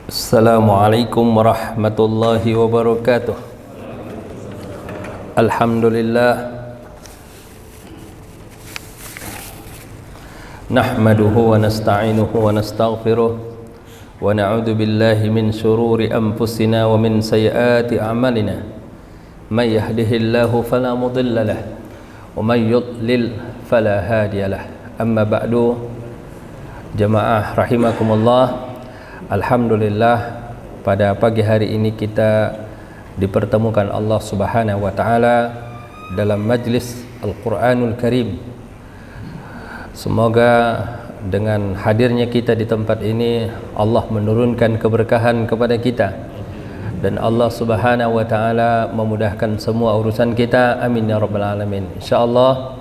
Assalamualaikum warahmatullahi wabarakatuh. Alhamdulillah nahmaduhu wa nasta'inuhu wa nastaghfiruh wa na'udzu billahi min shururi anfusina wa min sayyiati a'malina. May yahdihillahu fala mudilla lahu wa may yudlil fala hadiya lahu. Amma ba'du, jamaah rahimakumullah. Alhamdulillah, pada pagi hari ini kita dipertemukan Allah Subhanahu wa taala dalam majlis Al-Qur'anul Karim. Semoga dengan hadirnya kita di tempat ini Allah menurunkan keberkahan kepada kita dan Allah Subhanahu wa taala memudahkan semua urusan kita. Amin ya rabbal alamin. Insyaallah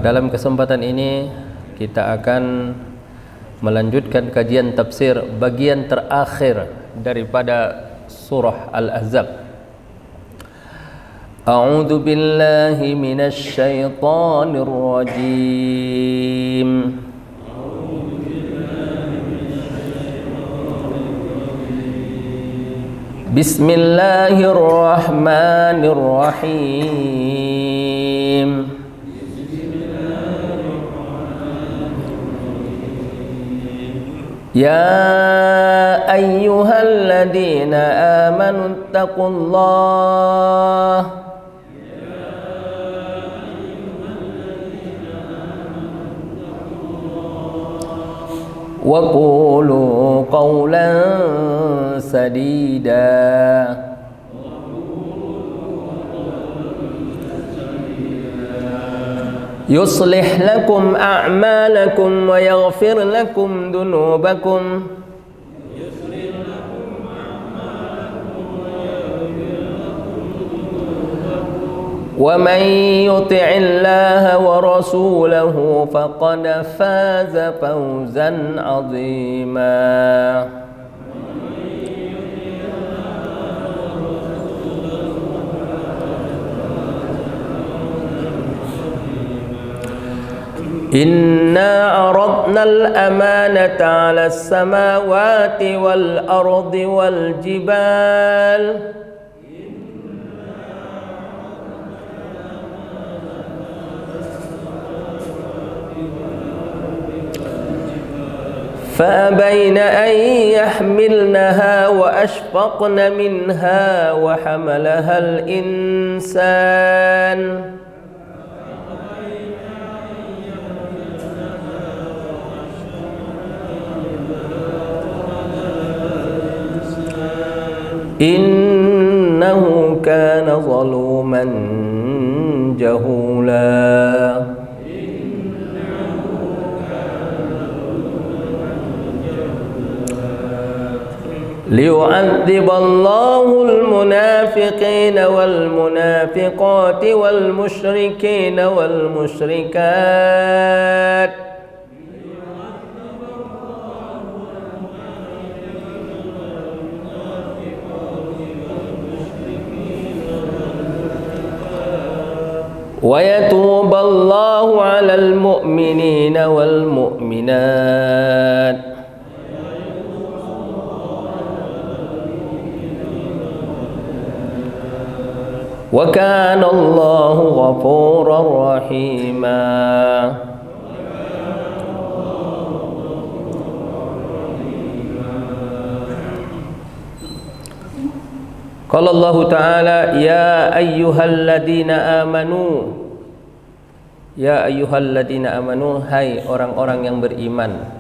dalam kesempatan ini kita akan melanjutkan kajian tafsir bagian terakhir daripada surah Al-Ahzab. A'udzu billahi minasy syaithanir rajim. Bismillahirrahmanirrahim. Ya ayyuhalladzina amanu taqullaha wa qulu qawlan sadida. يصلح لكم أعمالكم ويغفر لكم ذنوبكم ومن يطع الله ورسوله فقد فاز فوزا عظيما. Inna aradna al-amanata 'ala as-samawati wal-ardi wal-jibal فأبين أن يحملنها وأشفقن منها وحملها الإنسان innahu kana zaluman jahula. liyu'adziballahu al-munafiqina wal-munafiqati wal-musyrikina wal-musyrikat wa yatuballahu 'alal mu'minina wal mu'minat wa kana Allahu ghafurar rahima. Qala Allah Ta'ala, ya ayyuhalladzina amanu. Ya ayyuhalladzina amanu, hai orang-orang yang beriman.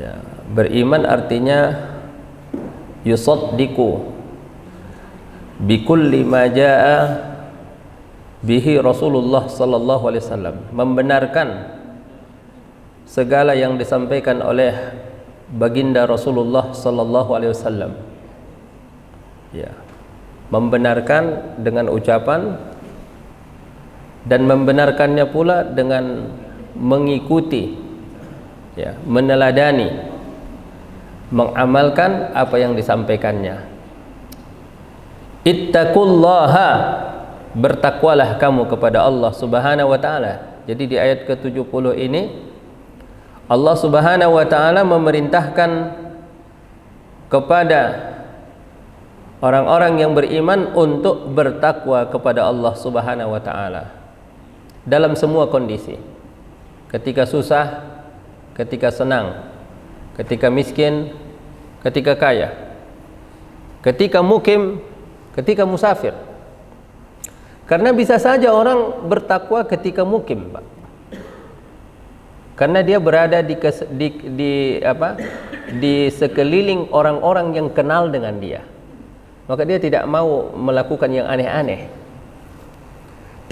Ya, beriman artinya yusaddiqu bikulli ma jaa bihi Rasulullah sallallahu alaihi wasallam, membenarkan segala yang disampaikan oleh baginda Rasulullah sallallahu alaihi wasallam. Ya, membenarkan dengan ucapan dan membenarkannya pula dengan mengikuti, ya, meneladani, mengamalkan apa yang disampaikannya. Ittaqullaha, bertakwalah kamu kepada Allah Subhanahu wa taala. Jadi di ayat ke-70 ini Allah Subhanahu wa taala memerintahkan kepada orang-orang yang beriman untuk bertakwa kepada Allah Subhanahu wa taala dalam semua kondisi. Ketika susah, ketika senang, ketika miskin, ketika kaya, ketika mukim, ketika musafir. Karena bisa saja orang bertakwa ketika mukim, Pak. Karena dia berada di sekeliling orang-orang yang kenal dengan dia. Maka dia tidak mau melakukan yang aneh-aneh.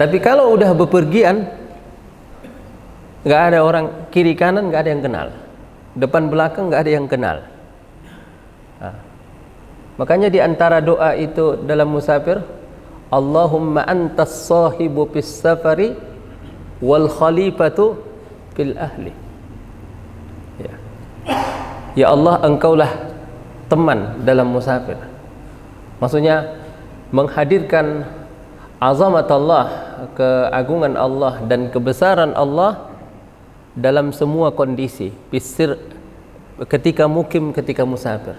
Tapi kalau udah bepergian, nggak ada orang kiri kanan, nggak ada yang kenal. Depan belakang nggak ada yang kenal. Nah, makanya di antara doa itu dalam musafir, Allahumma antas sahibu fis safari wal khalifatu fil ahli. Ya Allah, engkaulah teman dalam musafir. Maksudnya menghadirkan azamat Allah, keagungan Allah dan kebesaran Allah dalam semua kondisi. Fisir, ketika mukim, ketika musafir.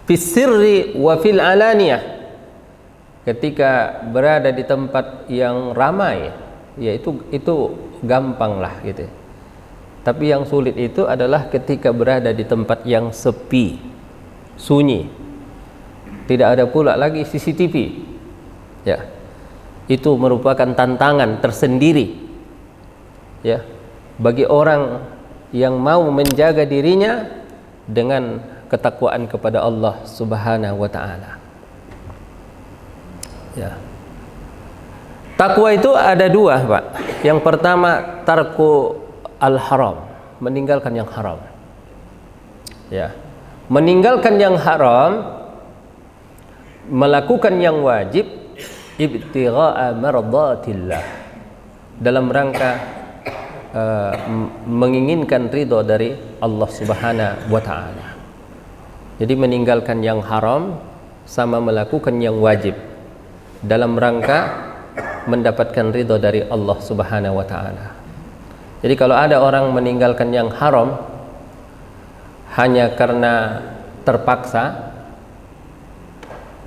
Fisirri wa fil alaniyah, ketika berada di tempat yang ramai, ya itu gampang lah gitu. Tapi yang sulit itu adalah ketika berada di tempat yang sepi, sunyi, tidak ada pula lagi CCTV. Ya, itu merupakan tantangan tersendiri. Ya, bagi orang yang mau menjaga dirinya dengan ketakwaan kepada Allah Subhanahu wa taala. Ya. Takwa itu ada dua, Pak. Yang pertama, tarku al-haram, meninggalkan yang haram. Ya. Meninggalkan yang haram, melakukan yang wajib, ibtigha'a mardatillah, dalam rangka menginginkan ridho dari Allah Subhanahu wa taala. Jadi meninggalkan yang haram sama melakukan yang wajib dalam rangka mendapatkan ridho dari Allah Subhanahu wa taala. Jadi kalau ada orang meninggalkan yang haram hanya karena terpaksa,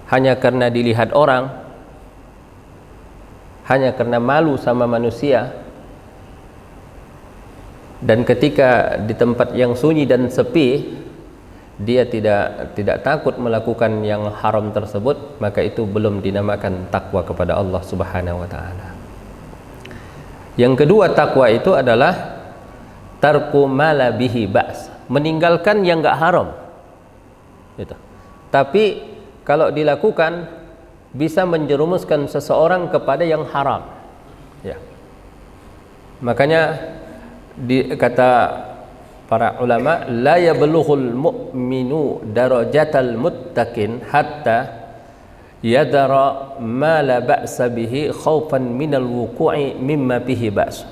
hanya karena dilihat orang, hanya karena malu sama manusia, dan ketika di tempat yang sunyi dan sepi dia tidak takut melakukan yang haram tersebut, maka itu belum dinamakan takwa kepada Allah Subhanahu wa taala. Yang kedua, takwa itu adalah tarku ma la bihi ba's, meninggalkan yang enggak haram. Gitu. Tapi kalau dilakukan bisa menjerumuskan seseorang kepada yang haram. Ya. Makanya kata para ulama, la yablughul mu'minu darajatal muttaqin hatta yadara ma la ba'sa bihi khaufan minal wuqu'i mimma bihi ba's.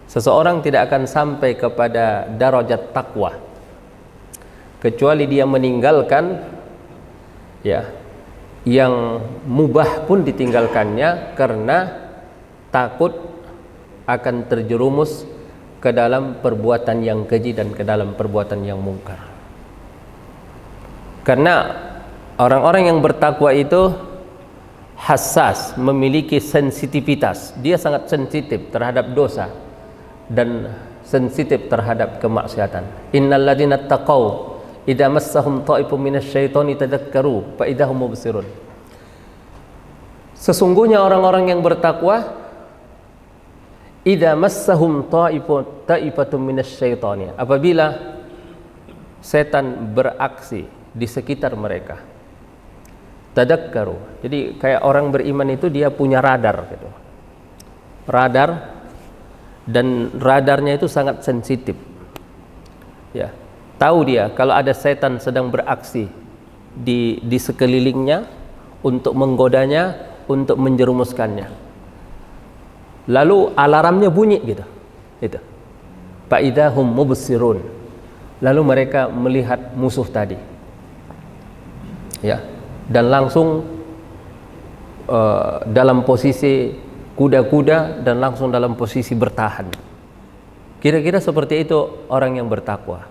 Seseorang tidak akan sampai kepada darajat takwa kecuali dia meninggalkan ya yang mubah pun ditinggalkannya karena takut akan terjerumus ke dalam perbuatan yang keji dan ke dalam perbuatan yang mungkar. Karena orang-orang yang bertakwa itu hassas, memiliki sensitivitas. Dia sangat sensitif terhadap dosa dan sensitif terhadap kemaksiatan. Innal ladzina taqaw idza massahum ta'ifun minasyaitani tadakkaru fa idza hum mubsirun. Sesungguhnya orang-orang yang bertakwa, idza massahum ta'ifatun minasyaitani, apabila setan beraksi di sekitar mereka, tadakkaru. Jadi kayak orang beriman itu dia punya radar gitu. Radar, dan radarnya itu sangat sensitif. Ya. Tahu dia kalau ada setan sedang beraksi di sekelilingnya untuk menggodanya, untuk menjerumuskannya. Lalu alarmnya bunyi gitu. Itu. Fa idahum mubsirun. Lalu mereka melihat musuh tadi. Ya. Dan langsung dalam posisi kuda-kuda dan langsung dalam posisi bertahan. Kira-kira seperti itu orang yang bertakwa.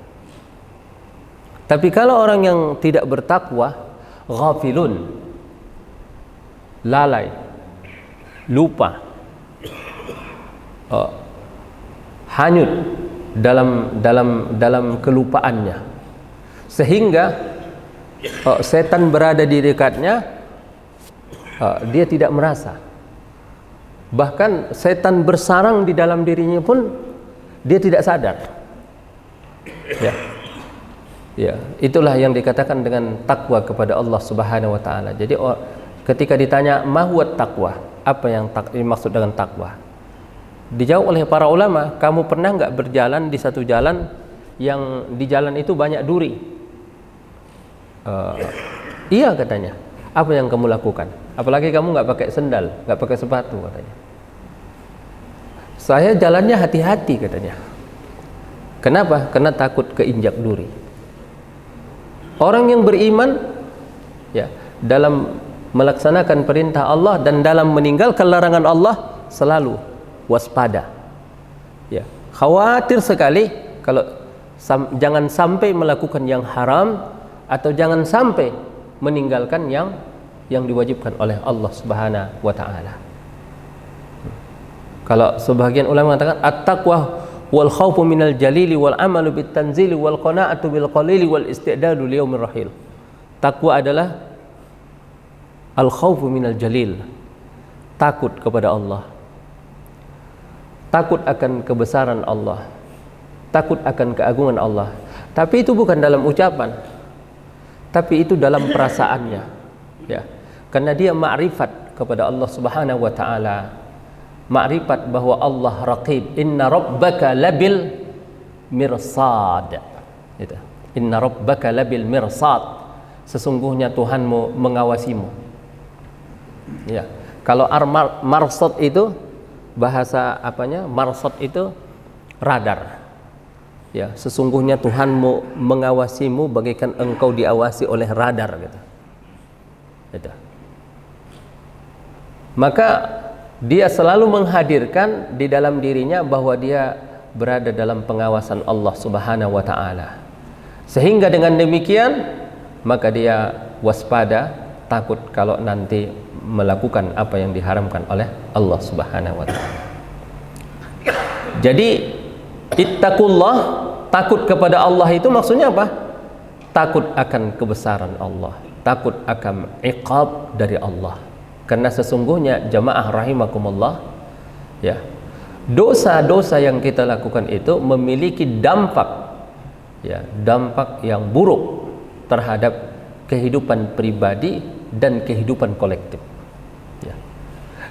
Tapi kalau orang yang tidak bertakwa, ghafilun, lalai, lupa, hanyut dalam kelupaannya, sehingga setan berada di dekatnya, dia tidak merasa. Bahkan setan bersarang di dalam dirinya pun dia tidak sadar. Ya, itulah yang dikatakan dengan takwa kepada Allah Subhanahu wa taala. Jadi ketika ditanya mahwat takwa, apa yang dimaksud dengan takwa? Dijawab oleh para ulama, kamu pernah enggak berjalan di satu jalan yang di jalan itu banyak duri? Iya katanya. Apa yang kamu lakukan? Apalagi kamu enggak pakai sendal, enggak pakai sepatu katanya. Saya jalannya hati-hati katanya. Kenapa? Karena takut keinjak duri. Orang yang beriman ya, dalam melaksanakan perintah Allah dan dalam meninggalkan larangan Allah selalu waspada. Ya, khawatir sekali kalau jangan sampai melakukan yang haram atau jangan sampai meninggalkan yang diwajibkan oleh Allah Subhanahu wa taala. Kalau sebagian ulama mengatakan at-taqwa wal khaufu minal jalili wal amalu bit tanzili wal qanaatu bil qalili wal istidadu li yaumir rahil. Takwa adalah al khaufu minal jalil, takut kepada Allah, takut akan kebesaran Allah, takut akan keagungan Allah. Tapi itu bukan dalam ucapan, tapi itu dalam perasaannya, ya. Karena dia ma'rifat kepada Allah Subhanahu wa taala, ma'rifat bahwa Allah raqib, inna rabbaka labil mirsad. Itu. Inna rabbaka labil mirsad. Sesungguhnya Tuhanmu mengawasimu. Ya. Kalau marsad itu bahasa apanya? Marsad itu radar. Ya, sesungguhnya Tuhanmu mengawasimu bagaikan engkau diawasi oleh radar gitu. Itu. Maka dia selalu menghadirkan di dalam dirinya bahwa dia berada dalam pengawasan Allah Subhanahu wa taala. Sehingga dengan demikian maka dia waspada, takut kalau nanti melakukan apa yang diharamkan oleh Allah Subhanahu wa taala. Jadi ittaqullah, takut kepada Allah itu maksudnya apa? Takut akan kebesaran Allah, takut akan iqab dari Allah. Karena sesungguhnya jamaah rahimakumullah, ya, dosa-dosa yang kita lakukan itu memiliki dampak, ya, dampak yang buruk terhadap kehidupan pribadi dan kehidupan kolektif. Ya.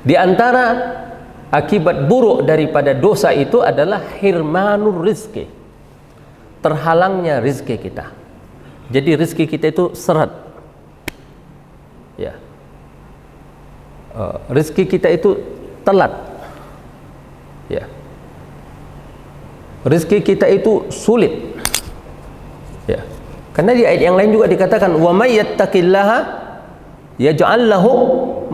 Di antara akibat buruk daripada dosa itu adalah hirmanur rizki, terhalangnya rizki kita. Jadi rizki kita itu seret, ya. Rizki kita itu telat, ya. Rizki kita itu sulit, ya. Karena di ayat yang lain juga dikatakan wa may yattaqillaha yaj'al lahu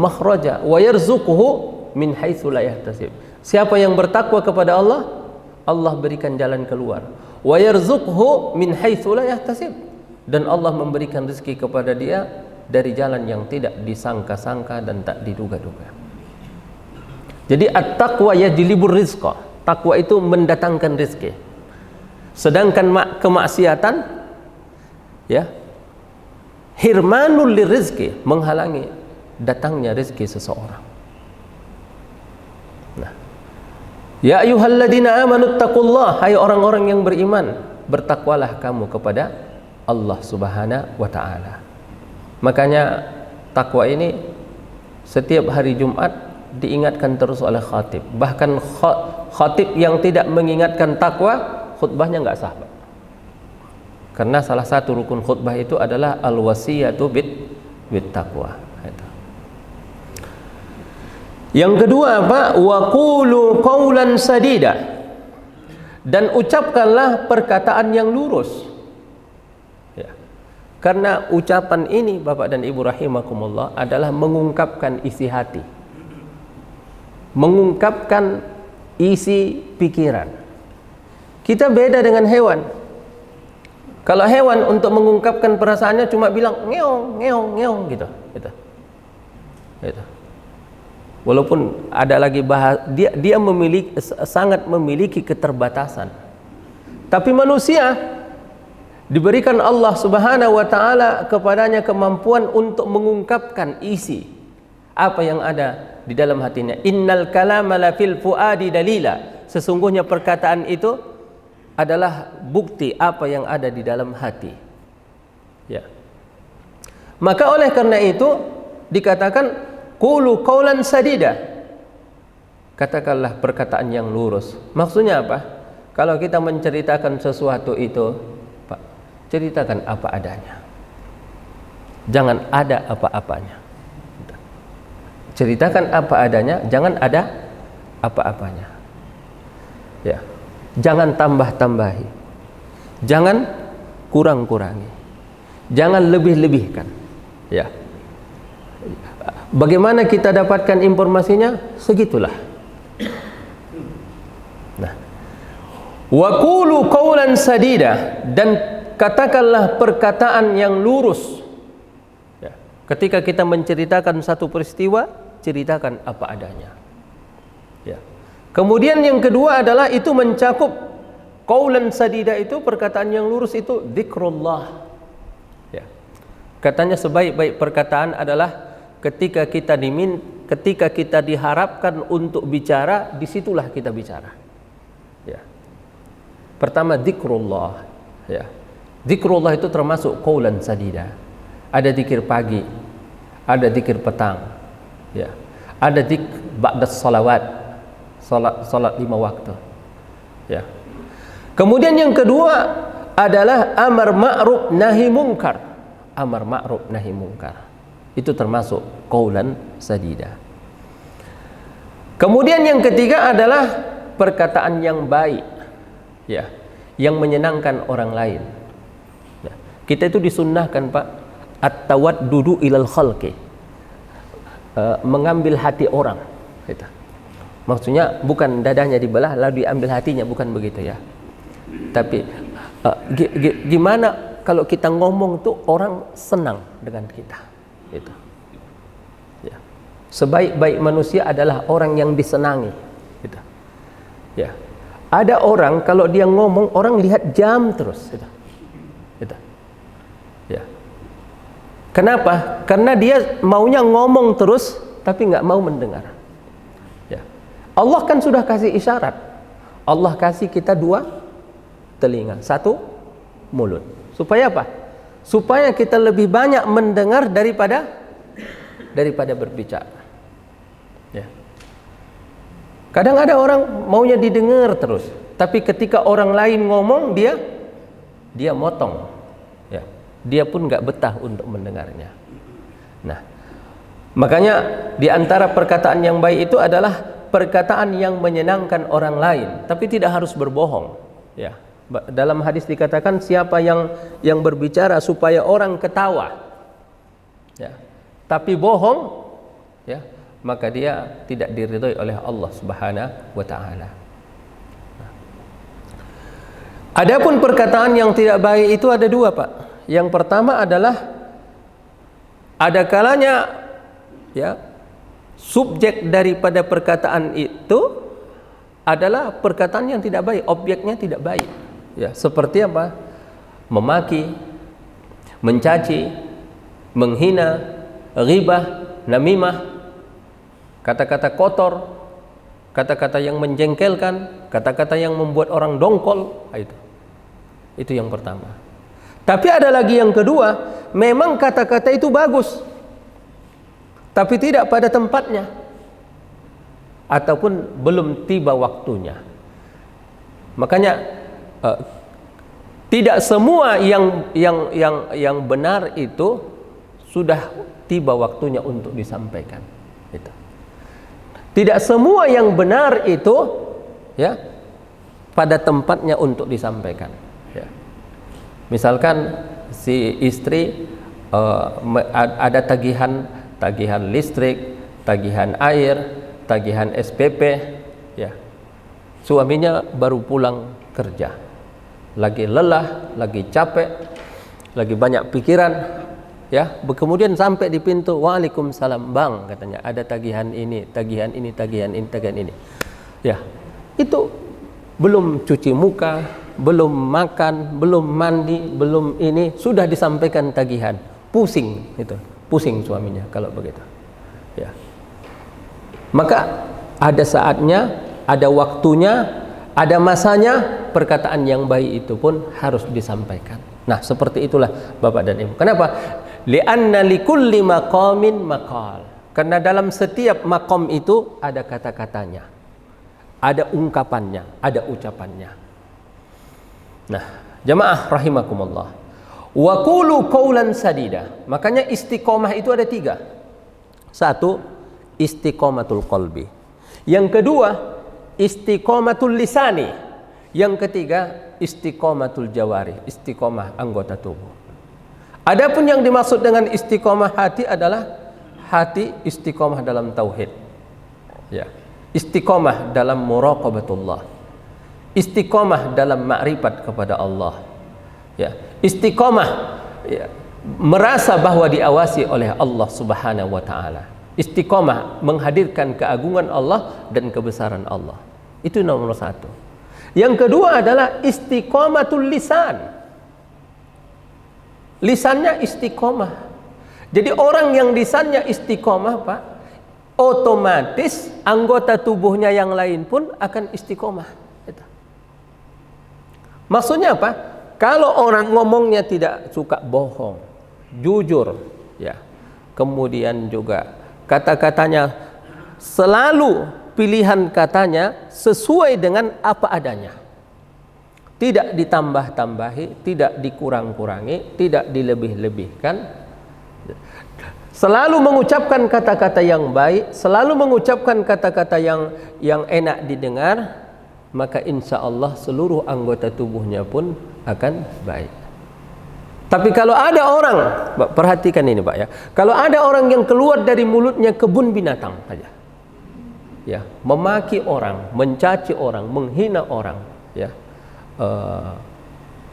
makhraja wa yarzuquhu min haitsu la yahtasib. Siapa yang bertakwa kepada Allah, Allah berikan jalan keluar. Wa yarzuquhu min haitsu la yahtasib, dan Allah memberikan rezeki kepada dia dari jalan yang tidak disangka-sangka dan tak diduga-duga. Jadi at-taqwa yajlibur rizqa. Takwa itu mendatangkan rezeki. Sedangkan kemaksiatan, ya, hirmanul lirizki, menghalangi datangnya rezeki seseorang. Nah, ya ayyuhalladzina amanu taqullah, hai orang-orang yang beriman, bertakwalah kamu kepada Allah Subhanahu wa taala. Makanya takwa ini setiap hari Jumat diingatkan terus oleh khatib. Bahkan khatib yang tidak mengingatkan takwa, khutbahnya nggak sah. Karena salah satu rukun khutbah itu adalah al-wasiyatu bit taqwa. Yang kedua apa? Wa qulu qawlan sadida, dan ucapkanlah perkataan yang lurus. Karena ucapan ini Bapak dan Ibu rahimakumullah adalah mengungkapkan isi hati, mengungkapkan isi pikiran. Kita beda dengan hewan. Kalau hewan untuk mengungkapkan perasaannya cuma bilang ngeong, ngeong, ngeong gitu. Walaupun ada lagi dia sangat memiliki keterbatasan. Tapi manusia diberikan Allah Subhanahu wa taala kepadanya kemampuan untuk mengungkapkan isi apa yang ada di dalam hatinya. Innal kalama la fil fuadi dalila. Sesungguhnya perkataan itu adalah bukti apa yang ada di dalam hati. Ya. Maka oleh karena itu dikatakan qulu qaulan sadida. Katakanlah perkataan yang lurus. Maksudnya apa? Kalau kita menceritakan sesuatu itu, Pak, ceritakan apa adanya. Jangan ada apa-apanya. Ceritakan apa adanya, jangan ada apa-apanya. Ya. Jangan tambah-tambahi. Jangan kurang-kurangi. Jangan lebih-lebihkan. Ya. Bagaimana kita dapatkan informasinya? Segitulah. Nah. Wa qulu qawlan sadida, dan katakanlah perkataan yang lurus. Ya. Ketika kita menceritakan satu peristiwa, ceritakan apa adanya. Ya. Kemudian yang kedua adalah itu mencakup qaulan sadida, itu perkataan yang lurus itu zikrullah. Ya. Katanya sebaik-baik perkataan adalah ketika kita diharapkan untuk bicara, disitulah kita bicara. Ya. Pertama zikrullah. Ya. Zikrullah itu termasuk qaulan sadida. Ada zikir pagi, ada zikir petang. Ya. Ada zikir ba'da salawat. Salat 5 waktu. Ya. Kemudian yang kedua adalah amar ma'ruf nahi mungkar. Amar ma'ruf nahi mungkar. Itu termasuk qaulan sadida. Kemudian yang ketiga adalah perkataan yang baik. Ya, yang menyenangkan orang lain. Ya. Kita itu disunnahkan, Pak, at-tawaddudu ilal khalqi. Mengambil hati orang. Gitu. Maksudnya bukan dadanya dibelah lalu diambil hatinya, bukan begitu ya. Tapi gimana kalau kita ngomong tuh orang senang dengan kita, gitu. Ya. Sebaik-baik manusia adalah orang yang disenangi, gitu. Ya. Ada orang kalau dia ngomong orang lihat jam terus, gitu. Gitu. Ya. Kenapa? Karena dia maunya ngomong terus tapi nggak mau mendengar. Allah kan sudah kasih isyarat. Allah kasih kita 2 telinga, 1 mulut. Supaya apa? Supaya kita lebih banyak mendengar daripada berbicara. Ya. Kadang ada orang maunya didengar terus, tapi ketika orang lain ngomong dia motong. Ya. Dia pun nggak betah untuk mendengarnya. Nah, makanya di antara perkataan yang baik itu adalah perkataan yang menyenangkan orang lain, tapi tidak harus berbohong. Ya. Dalam hadis dikatakan siapa yang berbicara supaya orang ketawa, ya, tapi bohong, ya, maka dia tidak diridhoi oleh Allah Subhanahu wa taala. Adapun perkataan yang tidak baik itu ada 2, Pak. Yang pertama adalah ada kalanya, ya, subjek daripada perkataan itu adalah perkataan yang tidak baik, objeknya tidak baik. Ya, seperti apa? Memaki, mencaci, menghina, ghibah, namimah, kata-kata kotor, kata-kata yang menjengkelkan, kata-kata yang membuat orang dongkol. Itu yang pertama. Tapi ada lagi yang kedua, memang kata-kata itu bagus, tapi tidak pada tempatnya ataupun belum tiba waktunya. Makanya tidak semua yang benar itu sudah tiba waktunya untuk disampaikan. Gitu. Tidak semua yang benar itu, ya, pada tempatnya untuk disampaikan. Ya. Misalkan si istri ada tagihan listrik, tagihan air, tagihan SPP, ya. Suaminya baru pulang kerja, lagi lelah, lagi capek, lagi banyak pikiran, ya. Kemudian sampai di pintu, waalaikumsalam bang, katanya ada tagihan ini, tagihan ini, tagihan ini, tagihan ini. Ya, itu belum cuci muka, belum makan, belum mandi, belum ini, sudah disampaikan tagihan. Pusing itu, pusing suaminya kalau begitu. Ya. Maka ada saatnya, ada waktunya, ada masanya, perkataan yang baik itu pun harus disampaikan. Nah, seperti itulah Bapak dan Ibu. Kenapa? Li'anna likulli maqamin maqal. Karena dalam setiap maqam itu ada kata-katanya, ada ungkapannya, ada ucapannya. Nah, jamaah rahimakumullah. Wa qulu qawlan sadida. Makanya istiqomah itu ada 3. 1, istiqomatul qalbi. Yang kedua, istiqomatul lisani. Yang ketiga, istiqomatul jawari, istiqomah anggota tubuh. Adapun yang dimaksud dengan istiqomah hati adalah hati istiqomah dalam tauhid. Ya. Istiqomah dalam muraqabatullah. Istiqomah dalam ma'rifat kepada Allah. Ya. Istiqomah, ya, merasa bahwa diawasi oleh Allah Subhanahu wa taala. Istiqomah menghadirkan keagungan Allah dan kebesaran Allah. Itu nomor 1. Yang kedua adalah istiqomatul lisan. Lisannya istiqomah. Jadi orang yang lisannya istiqomah, Pak, otomatis anggota tubuhnya yang lain pun akan istiqomah. Itu. Maksudnya apa? Kalau orang ngomongnya tidak suka bohong, jujur, ya. Kemudian juga kata-katanya selalu pilihan katanya sesuai dengan apa adanya. Tidak ditambah-tambahi, tidak dikurang-kurangi, tidak dilebih-lebihkan. Selalu mengucapkan kata-kata yang baik, selalu mengucapkan kata-kata yang enak didengar, maka insya Allah seluruh anggota tubuhnya pun akan baik. Tapi kalau ada orang, perhatikan ini Pak ya, kalau ada orang yang keluar dari mulutnya kebun binatang saja, ya, memaki orang, mencaci orang, menghina orang, ya,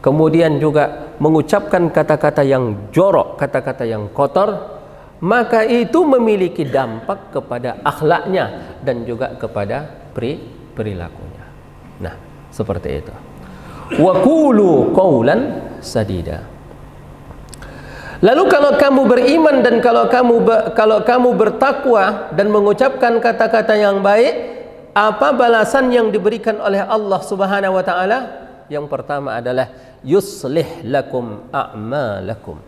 kemudian juga mengucapkan kata-kata yang jorok, kata-kata yang kotor, maka itu memiliki dampak kepada akhlaknya dan juga kepada perilakunya. Nah, seperti itu. Wa qulu qawlan sadida. Lalu kalau kamu beriman dan kalau kamu bertakwa dan mengucapkan kata-kata yang baik, apa balasan yang diberikan oleh Allah Subhanahu wa taala? Yang pertama adalah yuslih lakum a'malakum.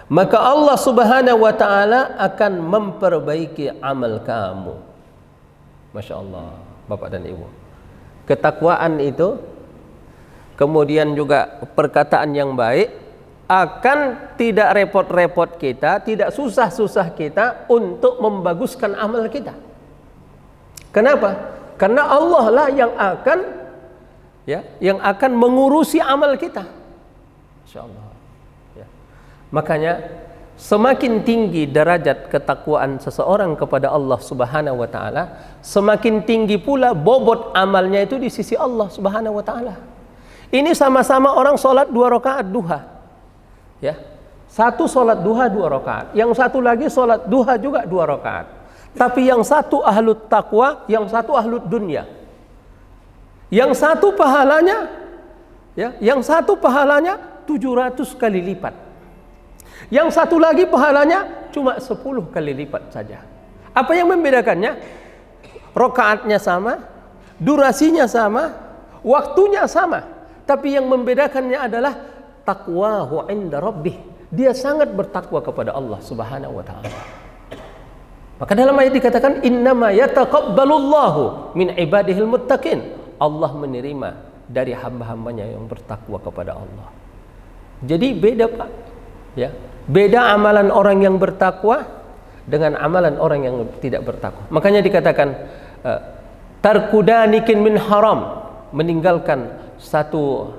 Maka Allah Subhanahu wa taala akan memperbaiki amal kamu. Masya Allah, Bapak dan Ibu. Ketakwaan itu, kemudian juga perkataan yang baik, akan tidak repot-repot kita, tidak susah-susah kita untuk membaguskan amal kita. Kenapa? Karena Allah lah yang akan, ya, yang akan mengurusi amal kita. Insyaallah. Ya. Makanya semakin tinggi derajat ketakwaan seseorang kepada Allah Subhanahu wa taala, semakin tinggi pula bobot amalnya itu di sisi Allah Subhanahu wa taala. Ini sama-sama orang sholat 2 rakaat duha. Ya. Satu sholat duha 2 rakaat, yang satu lagi sholat duha juga 2 rakaat. Tapi yang satu ahlut taqwa, yang satu ahlut dunia. Yang satu pahalanya, ya, yang satu pahalanya 700 kali lipat. Yang satu lagi pahalanya cuma 10 kali lipat saja. Apa yang membedakannya? Rakaatnya sama, durasinya sama, waktunya sama. Tapi yang membedakannya adalah taqwahu 'inda rabbih. Dia sangat bertakwa kepada Allah Subhanahu wa taala. Maka dalam ayat dikatakan innama yataqabbalullahu min ibadihil muttaqin. Allah menerima dari hamba-hambanya yang bertakwa kepada Allah. Jadi beda Pak, ya. Beda amalan orang yang bertakwa dengan amalan orang yang tidak bertakwa. Makanya dikatakan tarkudanikin min haram, meninggalkan satu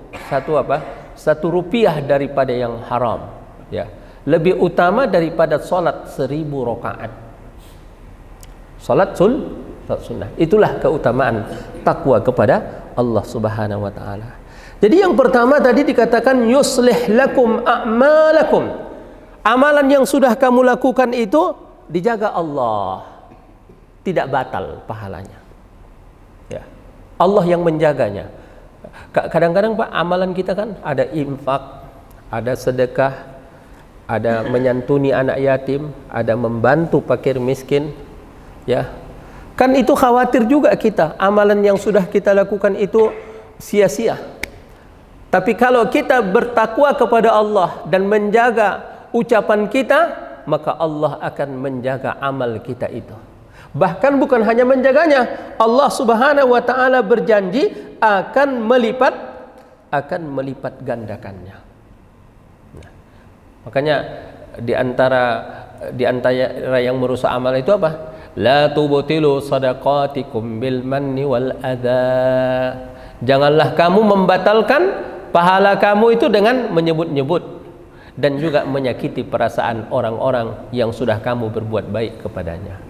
rupiah daripada yang haram, ya, lebih utama daripada salat 1000 rakaat. Salat sunnah. Itulah keutamaan takwa kepada Allah Subhanahu wa taala. Jadi yang pertama tadi dikatakan yuslih lakum a'malakum. Amalan yang sudah kamu lakukan itu dijaga Allah, tidak batal pahalanya. Ya. Allah yang menjaganya. Kadang-kadang Pak, amalan kita kan ada infak, ada sedekah, ada menyantuni anak yatim, ada membantu fakir miskin, ya. Kan itu khawatir juga kita, amalan yang sudah kita lakukan itu sia-sia. Tapi kalau kita bertakwa kepada Allah dan menjaga ucapan kita, maka Allah akan menjaga amal kita itu. Bahkan bukan hanya menjaganya, Allah Subhanahu wa taala berjanji akan melipat gandakannya. Nah, makanya di antara yang merusak amal itu apa? La tubtilu sadaqatikum bil manni wal adza. Janganlah kamu membatalkan pahala kamu itu dengan menyebut-nyebut dan juga menyakiti perasaan orang-orang yang sudah kamu berbuat baik kepadanya.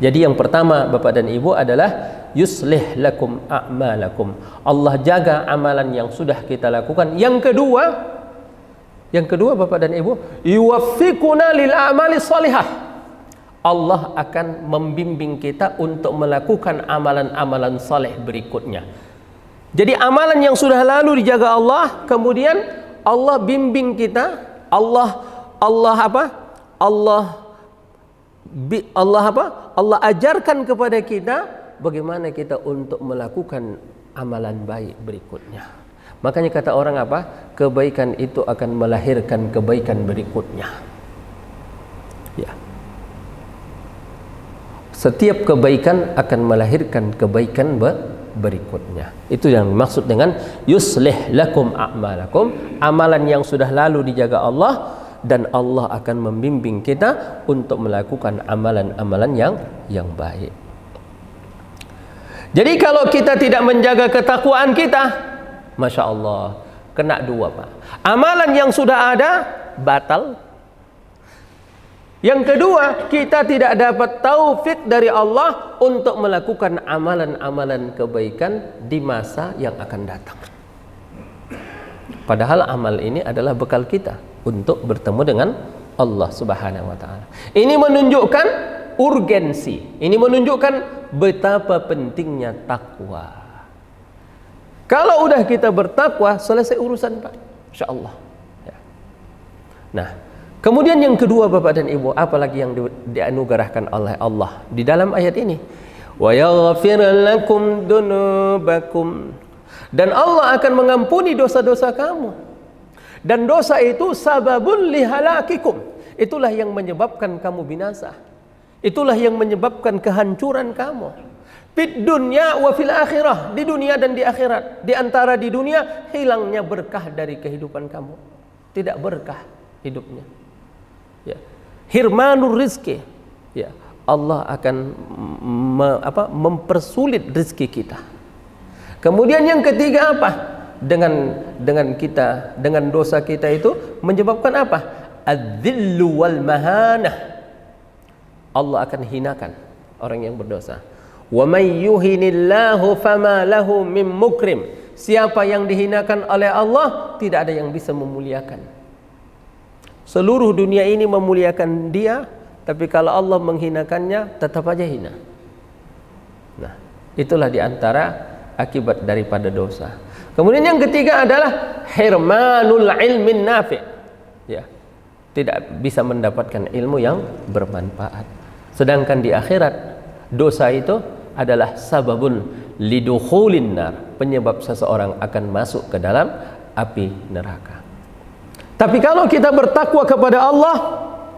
Jadi yang pertama Bapak dan Ibu adalah yuslih lakum a'malakum. Allah jaga amalan yang sudah kita lakukan. Yang kedua Bapak dan Ibu, yuwaffiquna lil a'mali shalihah. Allah akan membimbing kita untuk melakukan amalan-amalan saleh berikutnya. Jadi amalan yang sudah lalu dijaga Allah, kemudian Allah bimbing kita, Allah ajarkan kepada kita bagaimana kita untuk melakukan amalan baik berikutnya. Makanya kata orang apa? Kebaikan itu akan melahirkan kebaikan berikutnya. Ya. Setiap kebaikan akan melahirkan kebaikan berikutnya. Itu yang dimaksud dengan yuslih lakum a'malakum. Amalan yang sudah lalu dijaga Allah, dan Allah akan membimbing kita untuk melakukan amalan-amalan yang baik. Jadi kalau kita tidak menjaga ketakwaan kita, Masya Allah, kena dua Pak. Amalan yang sudah ada batal. Yang kedua, kita tidak dapat taufik dari Allah untuk melakukan amalan-amalan kebaikan di masa yang akan datang. Padahal amal ini adalah bekal kita untuk bertemu dengan Allah Subhanahu wa taala. Ini menunjukkan urgensi. Ini menunjukkan betapa pentingnya takwa. Kalau udah kita bertakwa, selesai urusan Pak, insyaallah. Ya. Nah, kemudian yang kedua Bapak dan Ibu, apalagi yang dianugerahkan oleh Allah di dalam ayat ini? Wa yaghfir lakum dunubakum. Dan Allah akan mengampuni dosa-dosa kamu. Dan dosa itu sababun lihalakikum. Itulah yang menyebabkan kamu binasa. Itulah yang menyebabkan kehancuran kamu. Fid dunya wa fil akhirah, di dunia dan di akhirat. Di antara di dunia hilangnya berkah dari kehidupan kamu. Tidak berkah hidupnya. Ya. Hirmanur rizki. Ya. Allah akan mempersulit rizki kita. Kemudian yang ketiga apa? Dengan dosa kita itu menyebabkan apa? Adzillu wal mahanah. Allah akan hinakan orang yang berdosa. Wa may yuhinillahu fama lahu mim mukrim. Siapa yang dihinakan oleh Allah, tidak ada yang bisa memuliakan. Seluruh dunia ini memuliakan dia, tapi kalau Allah menghinakannya, tetap aja hina. Nah, itulah diantara akibat daripada dosa. Kemudian yang ketiga adalah hirmanul ilmin nafi'. Ya. Tidak bisa mendapatkan ilmu yang bermanfaat. Sedangkan di akhirat, dosa itu adalah sababun lidukhulin nar, penyebab seseorang akan masuk ke dalam api neraka. Tapi kalau kita bertakwa kepada Allah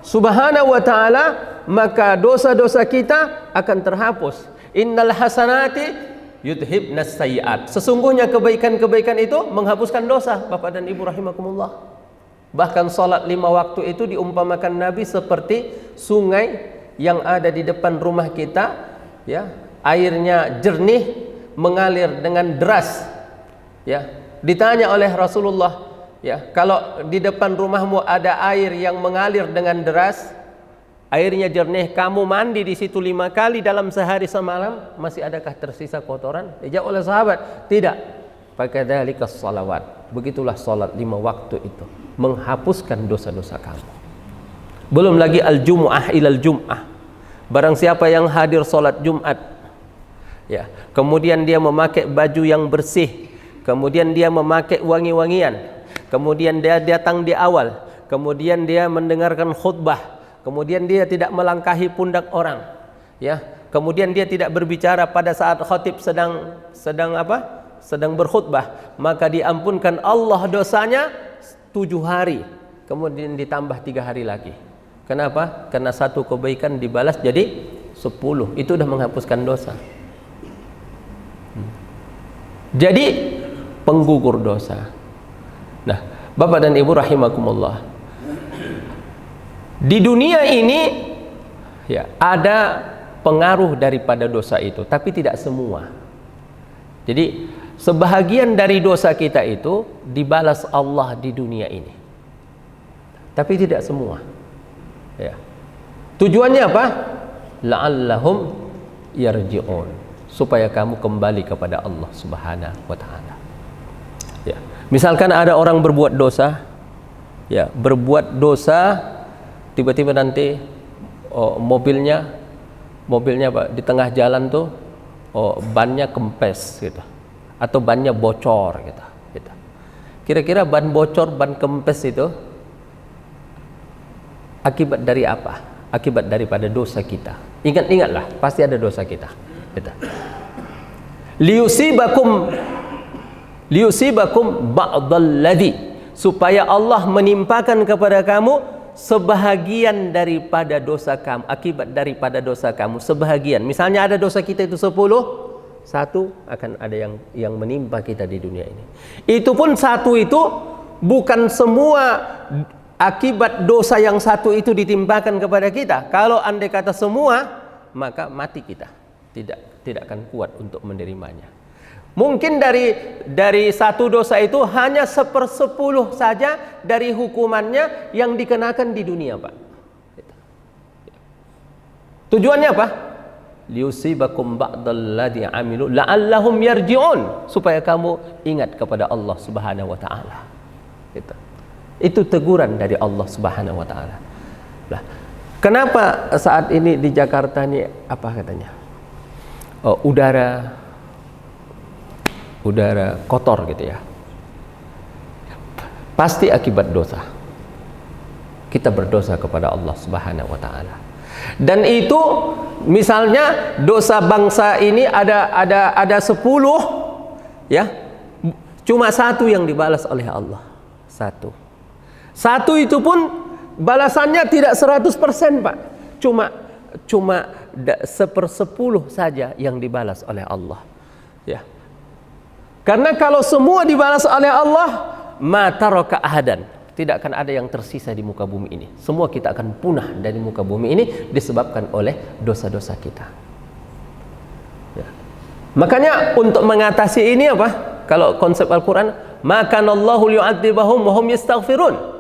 Subhanahu wa ta'ala, maka dosa-dosa kita akan terhapus. Innal hasanati yudhibnas sayyi'at. Sesungguhnya kebaikan-kebaikan itu menghapuskan dosa, Bapak dan Ibu rahimakumullah. Bahkan salat 5 waktu itu diumpamakan Nabi seperti sungai yang ada di depan rumah kita, ya, airnya jernih, mengalir dengan deras. Ya, ditanya oleh Rasulullah, ya, kalau di depan rumahmu ada air yang mengalir dengan deras, airnya jernih, kamu mandi di situ 5 kali dalam sehari semalam, masih adakah tersisa kotoran? Dijawab oleh sahabat, tidak. Fakadzalika shalawat. Begitulah salat 5 waktu itu menghapuskan dosa-dosa kamu. Belum lagi al-jumu'ah ilal jum'ah. Barang siapa yang hadir salat Jumat, ya, kemudian dia memakai baju yang bersih, kemudian dia memakai wangi-wangian, kemudian dia datang di awal, kemudian dia mendengarkan khutbah, kemudian dia tidak melangkahi pundak orang, ya, kemudian dia tidak berbicara pada saat khatib sedang berkhutbah, maka diampunkan Allah dosanya 7 hari, kemudian ditambah 3 hari lagi. Kenapa? Karena satu kebaikan dibalas jadi 10. Itu sudah menghapuskan dosa. Jadi penggugur dosa. Nah, Bapak dan Ibu rahimakumullah, di dunia ini ya ada pengaruh daripada dosa itu, tapi tidak semua. Jadi sebahagian dari dosa kita itu dibalas Allah di dunia ini, tapi tidak semua. Ya. Tujuannya apa? La'allahum yarji'un, supaya kamu kembali kepada Allah Subhanahu wa taala. Ya. Misalkan ada orang berbuat dosa, ya, berbuat dosa, tiba-tiba nanti mobilnya Pak, di tengah jalan tuh bannya kempes gitu, atau bannya bocor gitu. Kira-kira ban bocor, ban kempes itu akibat dari apa? Akibat daripada dosa kita. Ingatlah, pasti ada dosa kita. Gitu. Liyusibakum ba'dal ladzi, supaya Allah menimpakan kepada kamu sebahagian daripada dosa kamu, akibat daripada dosa kamu sebahagian. Misalnya ada dosa kita itu 10, satu akan ada yang menimpa kita di dunia ini. Itu pun satu itu bukan semua akibat dosa yang satu itu ditimpakan kepada kita. Kalau andai kata semua, maka mati kita. Tidak akan kuat untuk menerimanya. Mungkin dari satu dosa itu hanya 1/10 saja dari hukumannya yang dikenakan di dunia, Pak. Tujuannya apa? Liusibakum ba'dal ladzi amilu la'allahum yarji'un, supaya kamu ingat kepada Allah Subhanahu wa taala. Itu teguran dari Allah Subhanahu wa taala. Lah, kenapa saat ini di Jakarta ini apa katanya? Udara kotor gitu ya. Pasti akibat dosa. Kita berdosa kepada Allah Subhanahu wa taala. Dan itu misalnya dosa bangsa ini ada 10, ya. Cuma satu yang dibalas oleh Allah. Satu itu pun balasannya tidak 100%, Pak. Cuma 1/10 saja yang dibalas oleh Allah. Ya. Karena kalau semua dibalas oleh Allah, ma taraka ahadan, tidak akan ada yang tersisa di muka bumi ini. Semua kita akan punah dari muka bumi ini disebabkan oleh dosa-dosa kita. Ya. Makanya untuk mengatasi ini apa? Kalau konsep Al-Quran, makanallahu liyu'adzibahum wa hum yastaghfirun.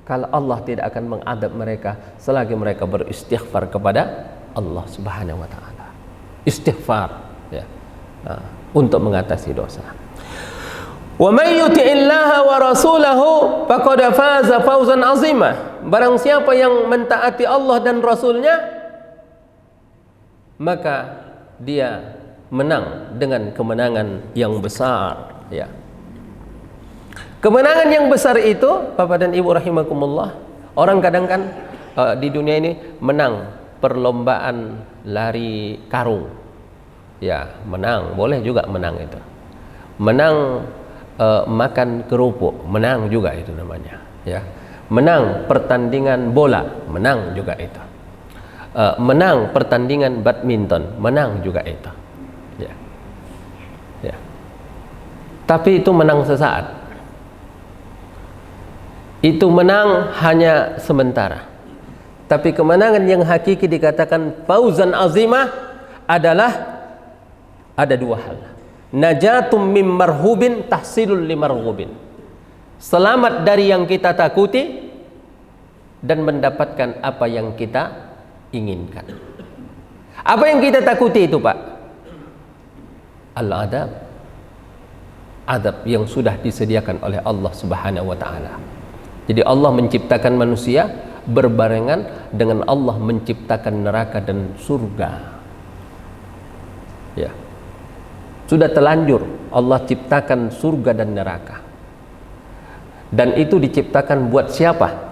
Kalau Allah tidak akan mengadab mereka selagi mereka beristighfar kepada Allah Subhanahu wa taala. Istighfar, ya. Untuk mengatasi dosa. Wa may yuti'illaha wa rasulahu faqad faza fawzan 'azima. Barang siapa yang mentaati Allah dan Rasulnya, maka dia menang dengan kemenangan yang besar, ya. Kemenangan yang besar itu, Bapak dan Ibu rahimakumullah, orang kadang kan di dunia ini menang perlombaan lari karung. Ya, menang, boleh juga menang itu. Menang makan kerupuk, menang juga itu namanya, ya. Menang pertandingan bola, menang juga itu. Menang pertandingan badminton, menang juga itu. Ya. Ya. Tapi itu menang sesaat. Itu menang hanya sementara. Tapi kemenangan yang hakiki dikatakan fauzan azimah adalah ada 2 hal. Najatum mim marhubin tahsilul limarghubin. Selamat dari yang kita takuti dan mendapatkan apa yang kita inginkan. Apa yang kita takuti itu, Pak? Al-adab. azab yang sudah disediakan oleh Allah Subhanahu wa taala. Jadi Allah menciptakan manusia berbarengan dengan Allah menciptakan neraka dan surga. Ya. Sudah terlanjur Allah ciptakan surga dan neraka. Dan itu diciptakan buat siapa?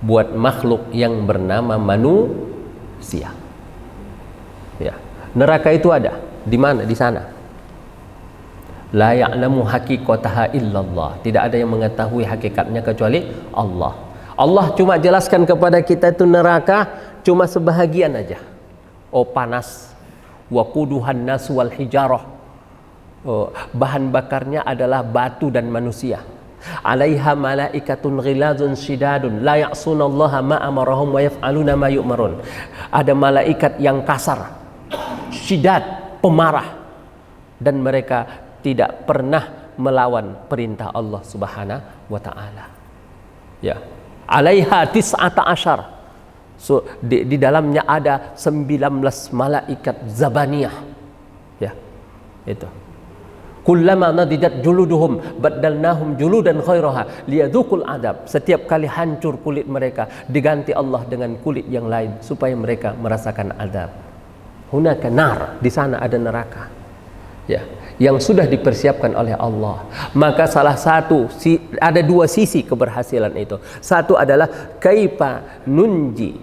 Buat makhluk yang bernama manusia. Ya. Neraka itu ada di mana? Di sana. La ya'lamu haqiqataha illallah. Tidak ada yang mengetahui hakikatnya kecuali Allah. Allah cuma jelaskan kepada kita itu neraka cuma sebahagian aja. Oh, panas. Waquduhan nas wal hijarah. Oh, bahan bakarnya adalah batu dan manusia. Alaiha malaikatun ghilazun shidadun la ya'sunallaha ma amarahum wa yaf'aluna ma yu'marun. Ada malaikat yang kasar, syidad, pemarah, dan mereka tidak pernah melawan perintah Allah Subhanahu wa taala. Ya. Alaiha tis'ata asyar. So, di dalamnya ada 19 malaikat zabaniyah. Ya. Itu. Kullama nadidat juluduhum baddalnahum juludan khairaha liyadzuqul adab. Setiap kali hancur kulit mereka, diganti Allah dengan kulit yang lain supaya mereka merasakan adab. Hunaka nar, di sana ada neraka. Ya, yang sudah dipersiapkan oleh Allah. Maka salah satu ada dua sisi keberhasilan itu. Satu adalah kaifa nunji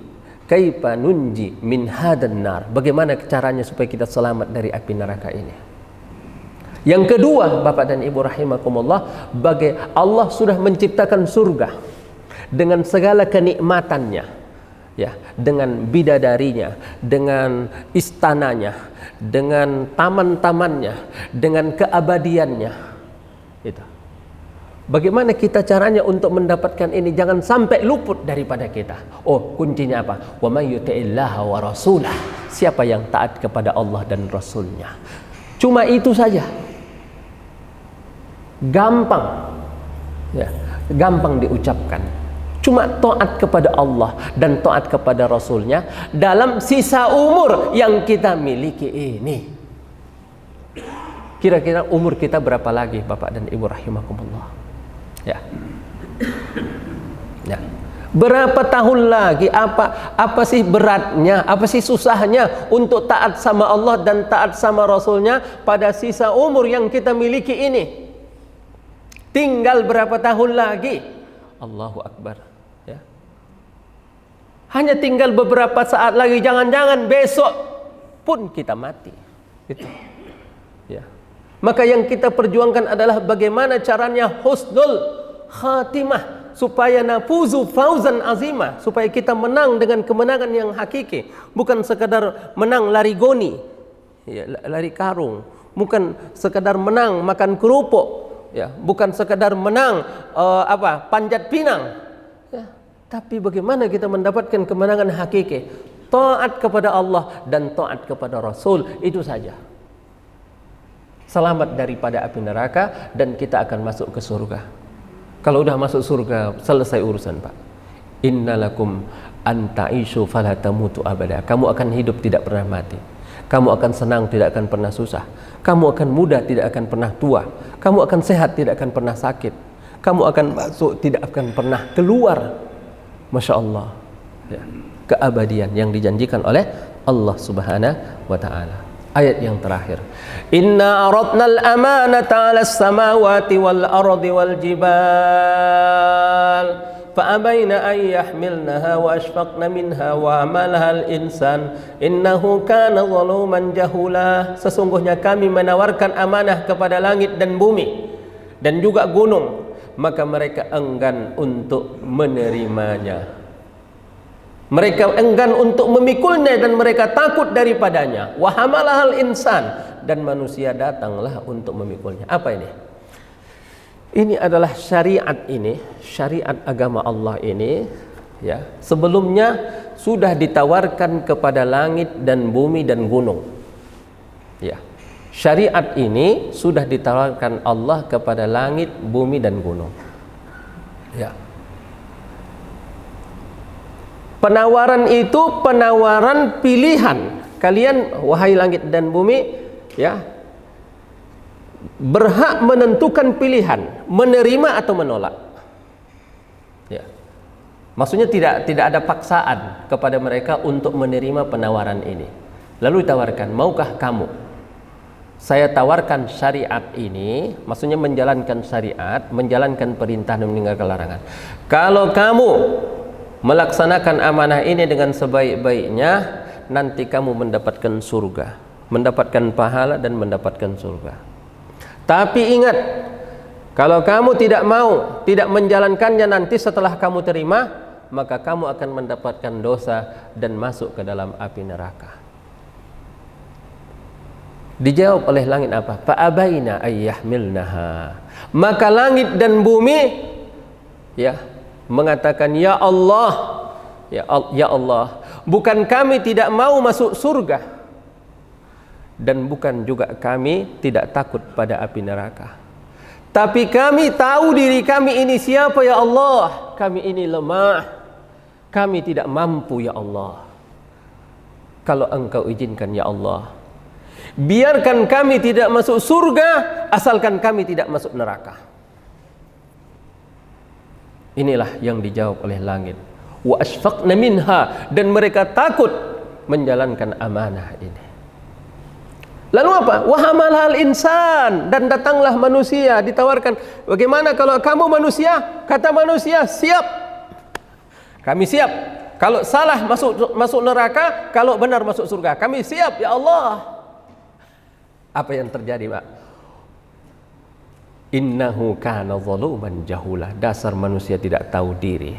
min hadan nar. Bagaimana caranya supaya kita selamat dari api neraka ini? Yang kedua, Bapak dan Ibu rahimakumullah, Allah sudah menciptakan surga dengan segala kenikmatannya, ya, dengan bidadarinya, dengan istananya, dengan taman-tamannya, dengan keabadiannya. Itu. Bagaimana kita caranya untuk mendapatkan ini? Jangan sampai luput daripada kita. Oh, kuncinya apa? Wa may yuti'illaha wa rasulah. Siapa yang taat kepada Allah dan Rasulnya. Cuma itu saja. Gampang. Ya, gampang diucapkan. Cuma taat kepada Allah dan taat kepada Rasulnya dalam sisa umur yang kita miliki ini. Kira-kira umur kita berapa lagi, Bapak dan Ibu rahimakumullah? Ya. Ya. Berapa tahun lagi? Apa sih beratnya? Apa sih susahnya untuk taat sama Allah dan taat sama Rasulnya pada sisa umur yang kita miliki ini? Tinggal berapa tahun lagi? Allahu Akbar. Ya. Hanya tinggal beberapa saat lagi, jangan-jangan besok pun kita mati. Gitu. Ya. Maka yang kita perjuangkan adalah bagaimana caranya husnul khatimah, supaya nafuzu fauzan azimah, supaya kita menang dengan kemenangan yang hakiki, bukan sekadar menang lari goni, ya, lari karung, bukan sekadar menang makan kerupuk. Ya, bukan sekadar menang panjat pinang, ya, tapi bagaimana kita mendapatkan kemenangan hakiki? Taat kepada Allah dan taat kepada Rasul, itu saja. Selamat daripada api neraka dan kita akan masuk ke surga. Kalau udah masuk surga, selesai urusan, Pak. Innalakum anta'ishu fala tamutu abada. Kamu akan hidup tidak pernah mati. Kamu akan senang, tidak akan pernah susah. Kamu akan muda, tidak akan pernah tua. Kamu akan sehat, tidak akan pernah sakit. Kamu akan masuk, tidak akan pernah keluar. Masya Allah. Ya. Keabadian yang dijanjikan oleh Allah Subhanahu wa ta'ala. Ayat yang terakhir. Inna aradna al-amanata 'ala as-samawati wal ardi wal jibal fa'abayna an yahmilnaha wa ashfaqna minha wa amalaha al-insan innahu kana zaluman jahula. Sesungguhnya kami menawarkan amanah kepada langit dan bumi dan juga gunung, maka mereka enggan untuk menerimanya. Mereka enggan untuk memikulnya dan mereka takut daripadanya. Wa hamalahal insan, dan manusia datanglah untuk memikulnya. Apa ini? Ini adalah syariat ini, syariat agama Allah ini, ya. Sebelumnya sudah ditawarkan kepada langit dan bumi dan gunung. Ya. Syariat ini sudah ditawarkan Allah kepada langit, bumi dan gunung. Ya. Penawaran itu penawaran pilihan. Kalian wahai langit dan bumi, ya, berhak menentukan pilihan, menerima atau menolak. Ya. Maksudnya tidak ada paksaan kepada mereka untuk menerima penawaran ini. Lalu ditawarkan, maukah kamu saya tawarkan syariat ini, maksudnya menjalankan syariat, menjalankan perintah dan meninggalkan larangan. Kalau kamu melaksanakan amanah ini dengan sebaik-baiknya, nanti kamu mendapatkan surga, mendapatkan pahala dan mendapatkan surga. Tapi ingat, kalau kamu tidak mau, tidak menjalankannya, nanti setelah kamu terima, maka kamu akan mendapatkan dosa dan masuk ke dalam api neraka. Dijawab oleh langit apa? Fa'abaina ayyahmilnaha. Maka langit dan bumi ya mengatakan, ya Allah, ya Allah, bukan kami tidak mau masuk surga, dan bukan juga kami tidak takut pada api neraka, tapi kami tahu diri kami ini siapa ya Allah. Kami ini lemah, kami tidak mampu ya Allah. Kalau Engkau izinkan ya Allah, biarkan kami tidak masuk surga, asalkan kami tidak masuk neraka. Inilah yang dijawab oleh langit. Wa asfaqna minha, dan mereka takut menjalankan amanah ini. Lalu apa? Wa hamalal insan, dan datanglah manusia, ditawarkan, bagaimana kalau kamu manusia? Kata manusia, siap. Kami siap. Kalau salah masuk neraka, kalau benar masuk surga. Kami siap ya Allah. Apa yang terjadi, Pak? Innahu kana zaluman jahula. Dasar manusia tidak tahu diri.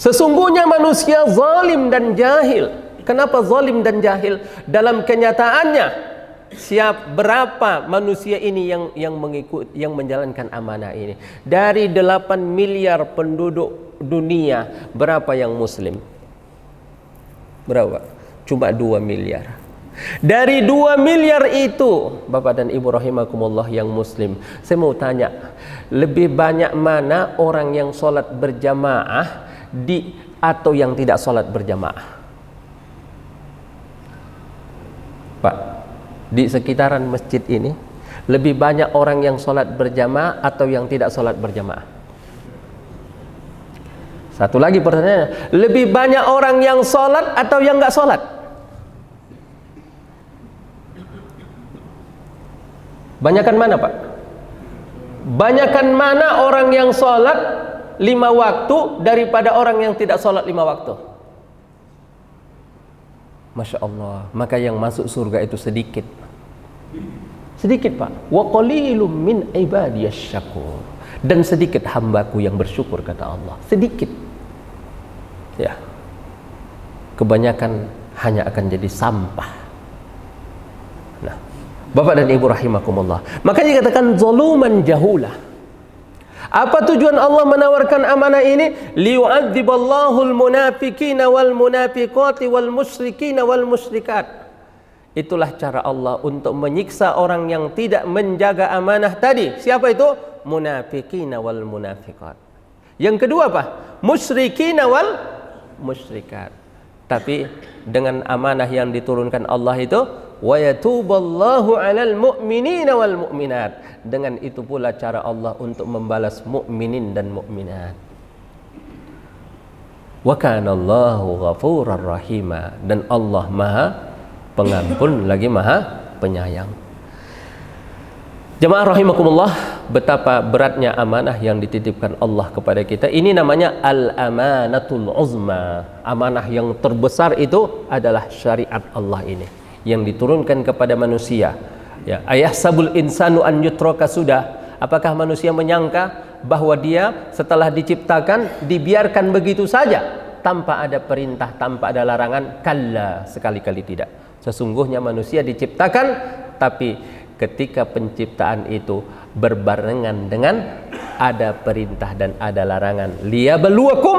Sesungguhnya manusia zalim dan jahil. Kenapa zalim dan jahil? Dalam kenyataannya, berapa manusia ini yang menjalankan amanah ini? Dari 8 miliar penduduk dunia, berapa yang muslim? Berapa? Cuma 2 miliar. Dari 2 miliar itu, Bapak dan Ibu rahimakumullah yang muslim, saya mau tanya, lebih banyak mana orang yang sholat berjamaah atau yang tidak sholat berjamaah? Pak, di sekitaran masjid ini lebih banyak orang yang sholat berjamaah atau yang tidak sholat berjamaah? Satu lagi pertanyaannya, lebih banyak orang yang sholat atau yang nggak sholat? Banyakan mana, Pak? Banyakan mana orang yang sholat 5 waktu daripada orang yang tidak sholat 5 waktu? Masya Allah. Maka yang masuk surga itu sedikit. Sedikit, Pak. Wa qalilum min ibadiyasy syakur. Dan sedikit hambaku yang bersyukur, kata Allah. Sedikit. Ya. Kebanyakan hanya akan jadi sampah. Nah, Bapak dan Ibu rahimakumullah, makanya dikatakan zaluman jahula. Apa tujuan Allah menawarkan amanah ini? Liyu'adziballahul munafiqina wal munafiqati wal musyrikina wal musyrikat. Itulah cara Allah untuk menyiksa orang yang tidak menjaga amanah tadi. Siapa itu? Munafiqina wal munafiqat. Yang kedua apa? Musyrikina wal musyrikat. Tapi dengan amanah yang diturunkan Allah itu, wa yatuballahu 'alal mu'minina wal mu'minat. Dengan itu pula cara Allah untuk membalas mukminin dan mukminat. Wa kana Allahu ghafurar rahima, dan Allah Maha Pengampun lagi Maha Penyayang. Jemaah rahimakumullah, betapa beratnya amanah yang dititipkan Allah kepada kita. Ini namanya al-amanatul uzma. Amanah yang terbesar itu adalah syariat Allah ini yang diturunkan kepada manusia. Ya, ayahsabul insanu an yutraka sudah. Apakah manusia menyangka bahwa dia setelah diciptakan dibiarkan begitu saja tanpa ada perintah, tanpa ada larangan? Kalla, sekali-kali tidak. Sesungguhnya manusia diciptakan, tapi ketika penciptaan itu berbarengan dengan ada perintah dan ada larangan. Liyabluwakum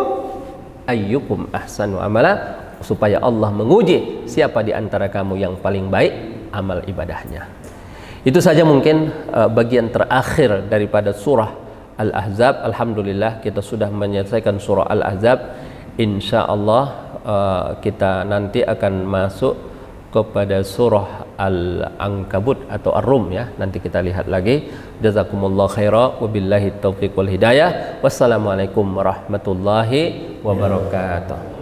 ayyukum ahsanu amala, supaya Allah menguji siapa di antara kamu yang paling baik amal ibadahnya. Itu saja mungkin bagian terakhir daripada surah Al-Ahzab. Alhamdulillah kita sudah menyelesaikan surah Al-Ahzab. Insya Allah kita nanti akan masuk kepada surah Al-Ankabut atau Ar-Rum ya. Nanti kita lihat lagi. Jazakumullah khaira wabillahi taufiq wal hidayah. Wassalamualaikum warahmatullahi wabarakatuh.